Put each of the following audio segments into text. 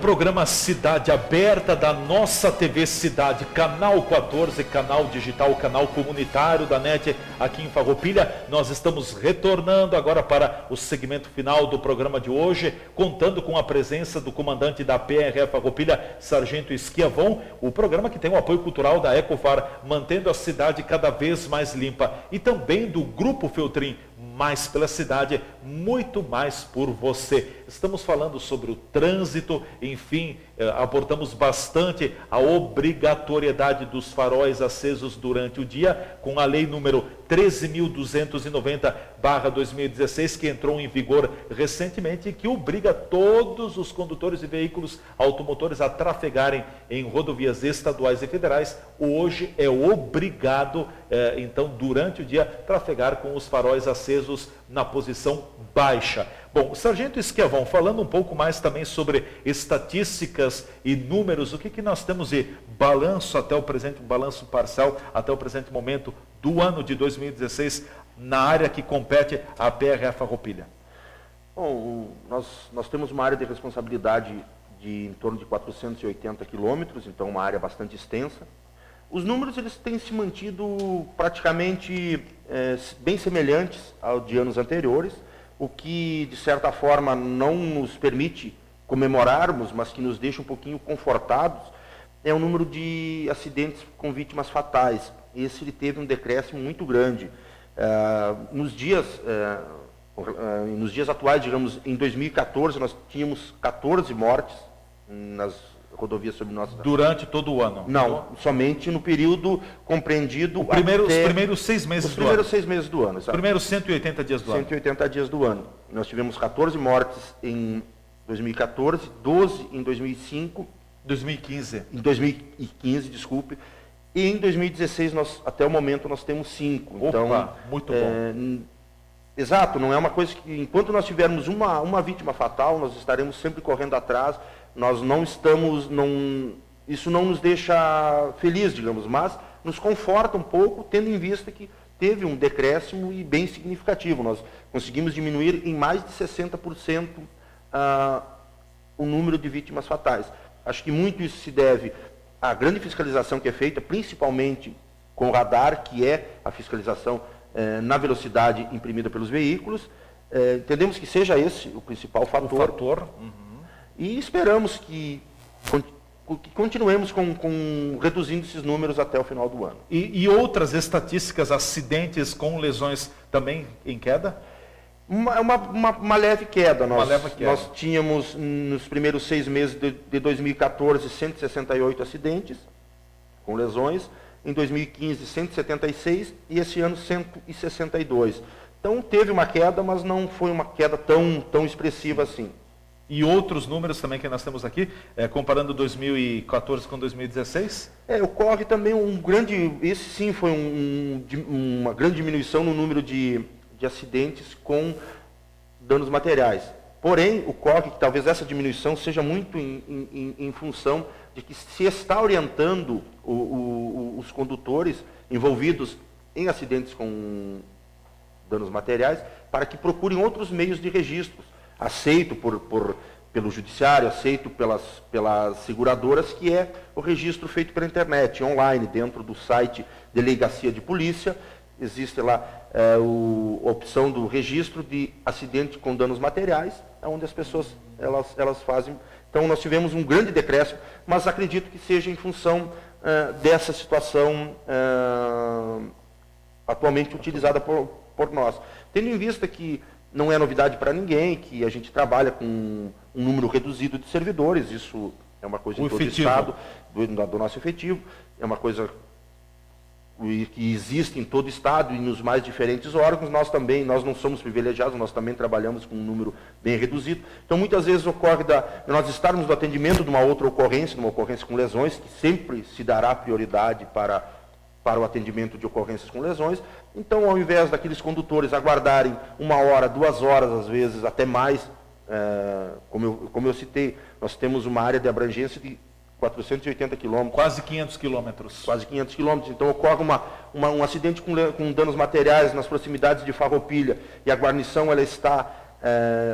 programa Cidade Aberta da nossa TV Cidade, canal 14, canal digital, canal comunitário da NET aqui em Farroupilha. Nós estamos retornando agora para o segmento final do programa de hoje, contando com a presença do comandante da PRF Farroupilha, Sargento Esquiavon, o programa que tem o apoio cultural da Ecofar, mantendo a cidade cada vez mais limpa, e também do Grupo Feltrin, mais pela cidade, muito mais por você. Estamos falando sobre o trânsito, enfim, abordamos bastante a obrigatoriedade dos faróis acesos durante o dia, com a lei número 13.290/2016, que entrou em vigor recentemente e que obriga todos os condutores de veículos automotores a trafegarem em rodovias estaduais e federais. Hoje é obrigado, então, durante o dia, trafegar com os faróis acesos na posição baixa. Bom, Sargento Esquiavon, falando um pouco mais também sobre estatísticas e números, o que nós temos de balanço até o presente, um balanço parcial até o presente momento do ano de 2016 na área que compete à PRF Farroupilha? Bom, nós temos uma área de responsabilidade de em torno de 480 quilômetros, então uma área bastante extensa. Os números eles têm se mantido praticamente bem semelhantes ao de anos anteriores, o que, de certa forma, não nos permite comemorarmos, mas que nos deixa um pouquinho confortados, é o número de acidentes com vítimas fatais. Esse ele teve um decréscimo muito grande. Nos dias atuais, digamos, em 2014, nós tínhamos 14 mortes nas rodovias sob nossa... Durante todo o ano? Não, somente no período compreendido... Os primeiros 6 meses do ano. Os primeiros 6 meses do ano, Os primeiros 180 dias do ano. 180 dias do ano. Nós tivemos 14 mortes em 2014, 12 em 2005... 2015. Em 2015, desculpe. E em 2016, até o momento, nós temos 5. Opa, então, muito bom. Exato, não é uma coisa que, enquanto nós tivermos uma vítima fatal, nós estaremos sempre correndo atrás. Nós não estamos, isso não nos deixa feliz, digamos, mas nos conforta um pouco, tendo em vista que teve um decréscimo e bem significativo. Nós conseguimos diminuir em mais de 60% o número de vítimas fatais. Acho que muito isso se deve à grande fiscalização que é feita, principalmente com o radar, que é a fiscalização na velocidade imprimida pelos veículos. Entendemos que seja esse o principal fator. E esperamos que continuemos com reduzindo esses números até o final do ano. E outras estatísticas, acidentes com lesões também em queda? Uma leve queda. Nós tínhamos, nos primeiros 6 meses de 2014, 168 acidentes com lesões. Em 2015, 176 e esse ano 162. Então teve uma queda, mas não foi uma queda tão expressiva assim. E outros números também que nós temos aqui, comparando 2014 com 2016? Ocorre também esse sim foi uma grande diminuição no número de acidentes com danos materiais. Porém, ocorre que talvez essa diminuição seja muito em função de que se está orientando os condutores envolvidos em acidentes com danos materiais para que procurem outros meios de registros, aceito pelo judiciário, aceito pelas seguradoras, que é o registro feito pela internet, online, dentro do site Delegacia de Polícia. Existe lá a opção do registro de acidente com danos materiais, onde as pessoas elas fazem. Então, nós tivemos um grande decréscimo, mas acredito que seja em função dessa situação atualmente utilizada por nós. Tendo em vista que não é novidade para ninguém, que a gente trabalha com um número reduzido de servidores, isso é uma coisa em todo o Estado, do nosso efetivo, é uma coisa que existe em todo o Estado e nos mais diferentes órgãos. Nós não somos privilegiados, nós também trabalhamos com um número bem reduzido. Então, muitas vezes ocorre nós estarmos no atendimento de uma outra ocorrência, numa ocorrência com lesões, que sempre se dará prioridade para o atendimento de ocorrências com lesões. Então, ao invés daqueles condutores aguardarem 1 hora, 2 horas, às vezes até mais, como eu citei, nós temos uma área de abrangência de 480 quilômetros. Quase 500 quilômetros. Quase 500 quilômetros. Então, ocorre um acidente com danos materiais nas proximidades de Farroupilha, e a guarnição ela está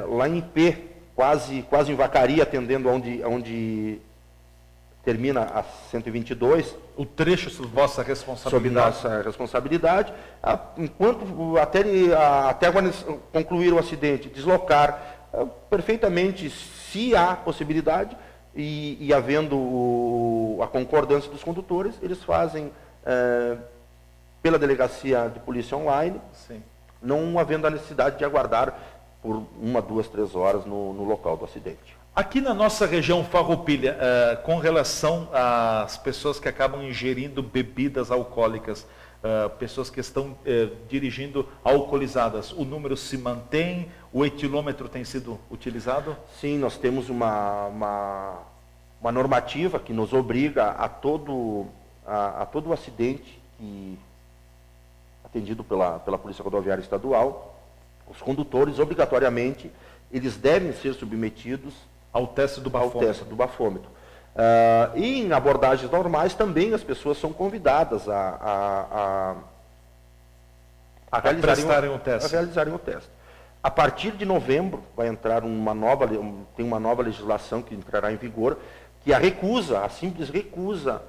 lá em Ipê, quase em Vacaria, atendendo onde termina a 122. O trecho sob vossa responsabilidade. Sob nossa responsabilidade, até quando concluir o acidente, deslocar perfeitamente, se há possibilidade, e havendo a concordância dos condutores, eles fazem pela delegacia de polícia online, Sim. não havendo a necessidade de aguardar por 1, 2, 3 horas no local do acidente. Aqui na nossa região Farroupilha, com relação às pessoas que acabam ingerindo bebidas alcoólicas, pessoas que estão dirigindo alcoolizadas, o número se mantém? O etilômetro tem sido utilizado? Sim, nós temos uma normativa que nos obriga a todo acidente atendido pela Polícia Rodoviária Estadual, os condutores, obrigatoriamente, eles devem ser submetidos ao teste do bafômetro. E em abordagens normais também as pessoas são convidadas a realizarem o teste. A partir de novembro vai entrar uma nova legislação que entrará em vigor, que a simples recusa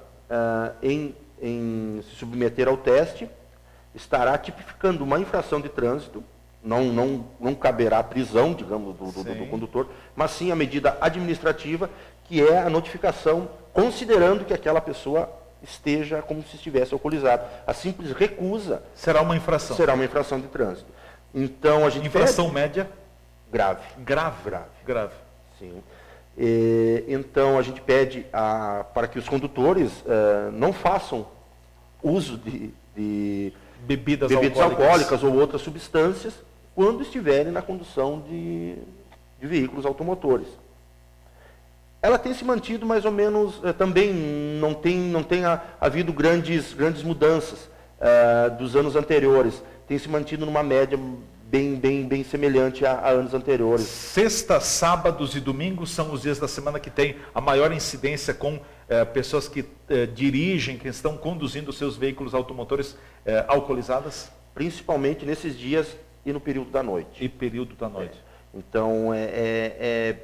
em se submeter ao teste estará tipificando uma infração de trânsito. Não caberá prisão, digamos, do condutor, mas sim a medida administrativa, que é a notificação, considerando que aquela pessoa esteja como se estivesse alcoolizado. A simples recusa será uma infração. Será uma infração de trânsito. Então a gente infração média? Grave. Grave. Sim. Então a gente pede para que os condutores não façam uso de bebidas alcoólicas ou outras substâncias quando estiverem na condução de veículos automotores. Ela tem se mantido mais ou menos, também não tem havido grandes mudanças dos anos anteriores. Tem se mantido numa média bem semelhante a anos anteriores. Sexta, sábados e domingos são os dias da semana que tem a maior incidência com pessoas que dirigem, que estão conduzindo seus veículos automotores alcoolizadas? Principalmente nesses dias e no período da noite. Então, é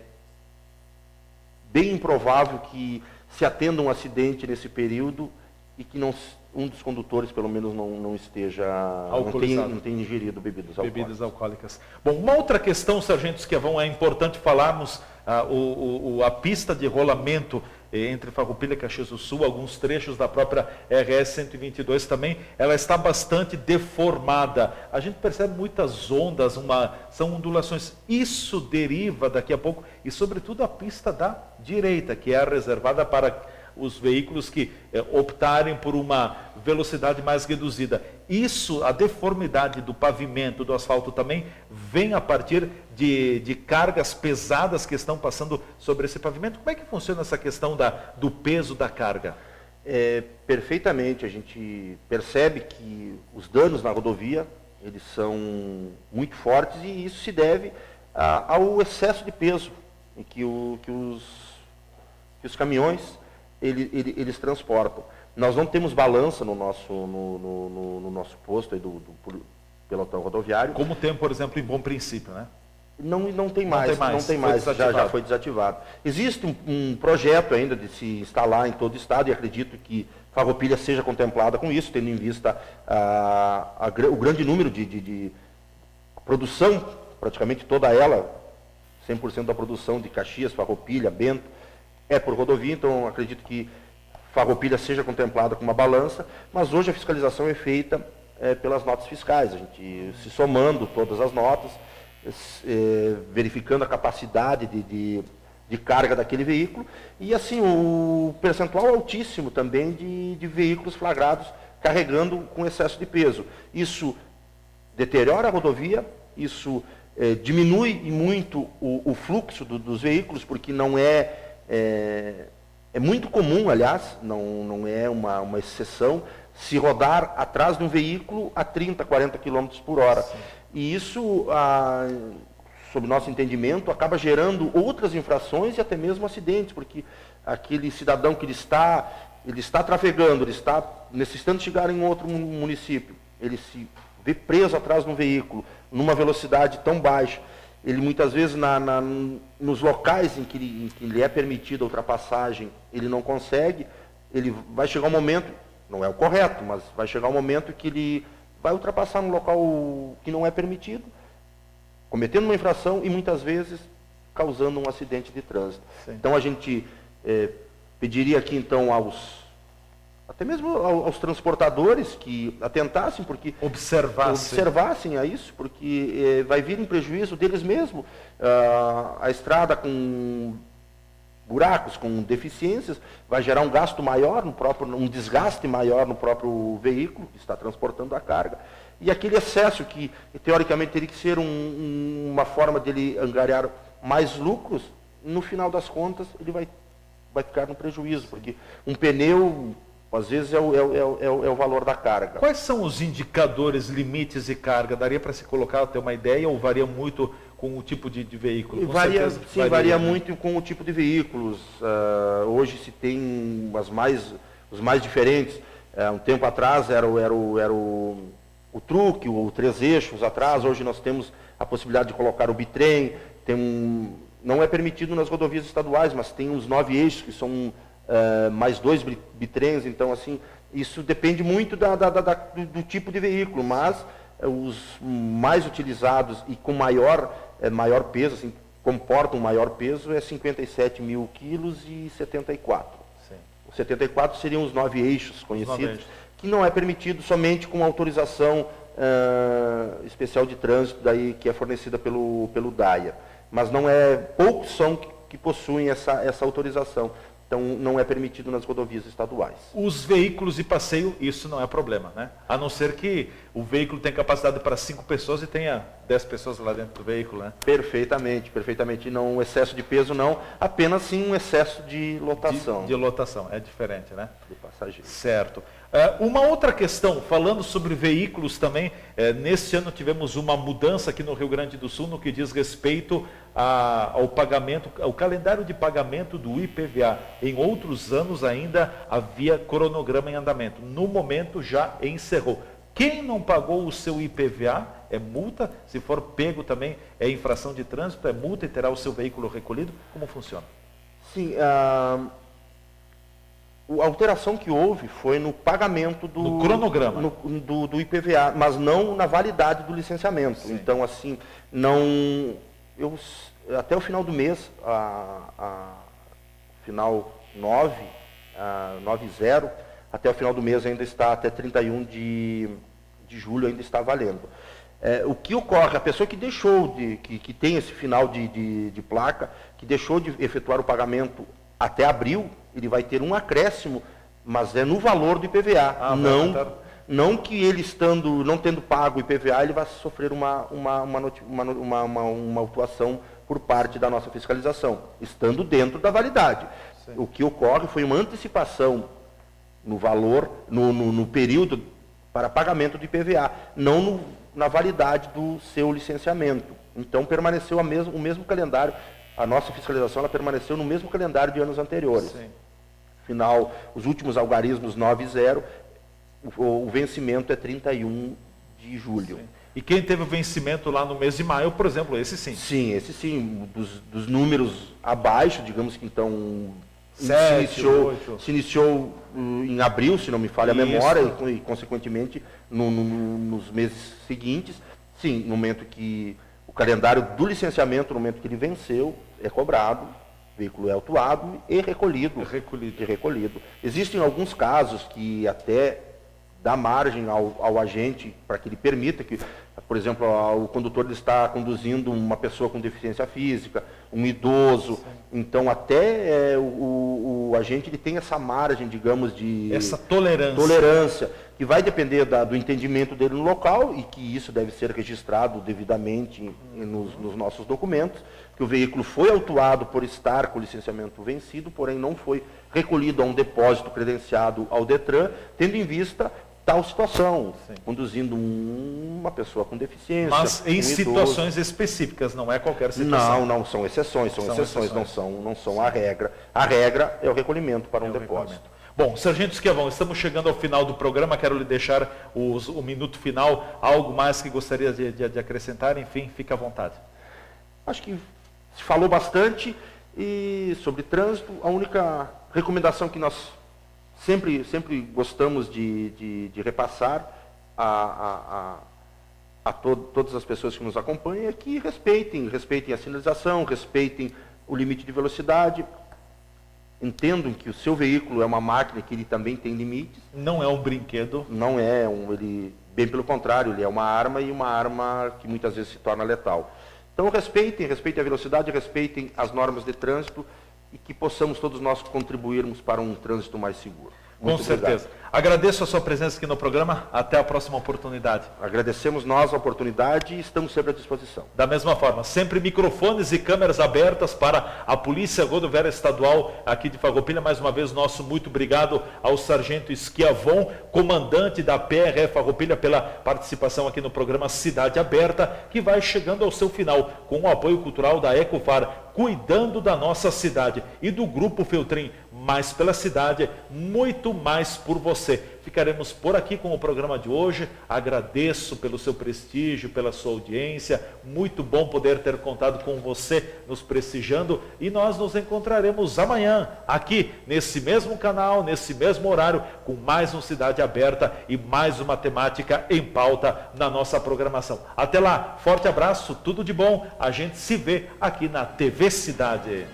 bem improvável que se atenda um acidente nesse período e que um dos condutores, pelo menos, não esteja alcoolizado, não tenha ingerido bebidas alcoólicas. Bom, uma outra questão, Sargento Esquiavão, é importante falarmos, a pista de rolamento entre Farroupilha e Caxias do Sul, alguns trechos da própria RS 122 também, ela está bastante deformada. A gente percebe muitas ondas, são ondulações. Isso deriva daqui a pouco, e sobretudo a pista da direita, que é reservada para os veículos que optarem por uma velocidade mais reduzida. Isso, a deformidade do pavimento, do asfalto também, vem a partir de cargas pesadas que estão passando sobre esse pavimento. Como é que funciona essa questão do peso da carga? Perfeitamente, a gente percebe que os danos na rodovia, eles são muito fortes, e isso se deve ao excesso de peso em que os caminhões eles transportam. Nós não temos balança no nosso posto aí do pelotão rodoviário. Como tem, por exemplo, em Bom Princípio, né? Não tem mais, já foi desativado. Existe um projeto ainda de se instalar em todo o estado, e acredito que Farroupilha seja contemplada com isso, tendo em vista o grande número de produção, praticamente toda ela, 100% da produção de Caxias, Farroupilha, Bento, é por rodovia. Então acredito que Farroupilha seja contemplada com uma balança, mas hoje a fiscalização é feita pelas notas fiscais, a gente se somando todas as notas, verificando a capacidade de carga daquele veículo, e assim o percentual altíssimo também de veículos flagrados carregando com excesso de peso. Isso deteriora a rodovia, isso diminui muito o fluxo dos veículos, porque não é muito comum, aliás, não é uma exceção, se rodar atrás de um veículo a 30, 40 km por hora. Sim. E isso, sob nosso entendimento, acaba gerando outras infrações e até mesmo acidentes, porque aquele cidadão que ele está trafegando, ele está necessitando chegar em outro município, ele se vê preso atrás de um veículo, numa velocidade tão baixa, ele muitas vezes nos locais em que lhe é permitida a ultrapassagem, ele não consegue, ele vai chegar um momento, não é o correto, mas vai chegar um momento que ele vai ultrapassar num local que não é permitido, cometendo uma infração e muitas vezes causando um acidente de trânsito. Sim. Então a gente pediria aqui então até mesmo aos transportadores que atentassem, porque observassem a isso, porque vai vir em prejuízo deles mesmos. A estrada com buracos, com deficiências, vai gerar um gasto maior um desgaste maior no próprio veículo que está transportando a carga. E aquele excesso que, teoricamente, teria que ser uma forma dele angariar mais lucros, no final das contas, ele vai ficar no prejuízo, porque um pneu, às vezes, é o valor da carga. Quais são os indicadores, limites de carga? Daria para se colocar, ter uma ideia, ou varia muito com o tipo de veículo? Varia muito com o tipo de veículos. Hoje se tem os mais diferentes. Um tempo atrás era o truque, o 3 eixos atrás. Hoje nós temos a possibilidade de colocar o bitrem. Não é permitido nas rodovias estaduais, mas tem os 9 eixos, que são mais 2 bitrens. Então, assim, isso depende muito do tipo de veículo, mas os mais utilizados e com maior peso, assim, comportam maior peso, é 57 mil quilos e 74. Sim. Os 74 seriam os 9 eixos conhecidos, que não é permitido somente com autorização especial de trânsito, daí, que é fornecida pelo DAIA. Mas poucos são que possuem essa autorização. Então, não é permitido nas rodovias estaduais. Os veículos de passeio, isso não é problema, né? A não ser que o veículo tenha capacidade para 5 pessoas e tenha 10 pessoas lá dentro do veículo, né? Perfeitamente, perfeitamente. Não excesso de peso, não. Apenas, sim, um excesso de lotação. De lotação, é diferente, né? De passageiro. Certo. Uma outra questão, falando sobre veículos também, neste ano tivemos uma mudança aqui no Rio Grande do Sul no que diz respeito ao pagamento, ao calendário de pagamento do IPVA. Em outros anos ainda havia cronograma em andamento. No momento já encerrou. Quem não pagou o seu IPVA é multa, se for pego também é infração de trânsito, é multa e terá o seu veículo recolhido. Como funciona? Sim, a alteração que houve foi no pagamento do cronograma do IPVA, mas não na validade do licenciamento. Sim. Então, assim, até o final do mês, final 9/0, até o final do mês ainda está, até 31 de julho ainda está valendo. O que ocorre, a pessoa que deixou que tem esse final de placa, que deixou de efetuar o pagamento até abril, ele vai ter um acréscimo, mas é no valor do IPVA. Não que ele não tendo pago o IPVA, ele vai sofrer uma autuação por parte da nossa fiscalização, estando dentro da validade. Sim. O que ocorre foi uma antecipação no valor, no período para pagamento do IPVA, não na validade do seu licenciamento. Então permaneceu o mesmo calendário. A nossa fiscalização ela permaneceu no mesmo calendário de anos anteriores. Sim. Afinal, os últimos algarismos 9/0, o vencimento é 31 de julho. Sim. E quem teve o vencimento lá no mês de maio, por exemplo, esse sim? Sim, esse sim. Dos números abaixo, digamos que então 7, 8. Se iniciou em abril, se não me falha a memória, e consequentemente nos meses seguintes, sim, no momento que o calendário do licenciamento, no momento que ele venceu, é cobrado, o veículo é autuado e recolhido. Existem alguns casos que até dá margem ao agente para que ele permita que, por exemplo, o condutor está conduzindo uma pessoa com deficiência física, um idoso. Sim. Então, até o agente ele tem essa margem, digamos, essa tolerância, que vai depender do entendimento dele no local e que isso deve ser registrado devidamente nos nossos documentos, que o veículo foi autuado por estar com o licenciamento vencido, porém não foi recolhido a um depósito credenciado ao DETRAN, tendo em vista tal situação, sim, conduzindo uma pessoa com deficiência. Mas em situações específicas, não é qualquer situação. Não, são exceções, não são a regra. A regra é o recolhimento para um depósito. Bom, Sargento Esquiavão, estamos chegando ao final do programa, quero lhe deixar o minuto final, algo mais que gostaria de acrescentar, enfim, fique à vontade. Acho que se falou bastante e sobre trânsito. A única recomendação que nós sempre gostamos de repassar todas as pessoas que nos acompanham é que respeitem a sinalização, respeitem o limite de velocidade, entendam que o seu veículo é uma máquina que ele também tem limites. Não é um brinquedo. Não é bem pelo contrário, ele é uma arma e uma arma que muitas vezes se torna letal. Então respeitem a velocidade, respeitem as normas de trânsito e que possamos todos nós contribuirmos para um trânsito mais seguro. Com certeza. Agradeço a sua presença aqui no programa. Até a próxima oportunidade. Agradecemos nós a oportunidade e estamos sempre à disposição. Da mesma forma, sempre microfones e câmeras abertas para a Polícia Rodoviária Estadual aqui de Farroupilha. Mais uma vez, nosso muito obrigado ao Sargento Schiavon, comandante da PRF Farroupilha, pela participação aqui no programa Cidade Aberta, que vai chegando ao seu final, com o apoio cultural da Ecofar, cuidando da nossa cidade, e do Grupo Feltrin, mais pela cidade, muito mais por você. Ficaremos por aqui com o programa de hoje. Agradeço pelo seu prestígio, pela sua audiência. Muito bom poder ter contado com você nos prestigiando. E nós nos encontraremos amanhã, aqui nesse mesmo canal, nesse mesmo horário, com mais um Cidade Aberta e mais uma temática em pauta na nossa programação. Até lá, forte abraço, tudo de bom. A gente se vê aqui na TV Cidade.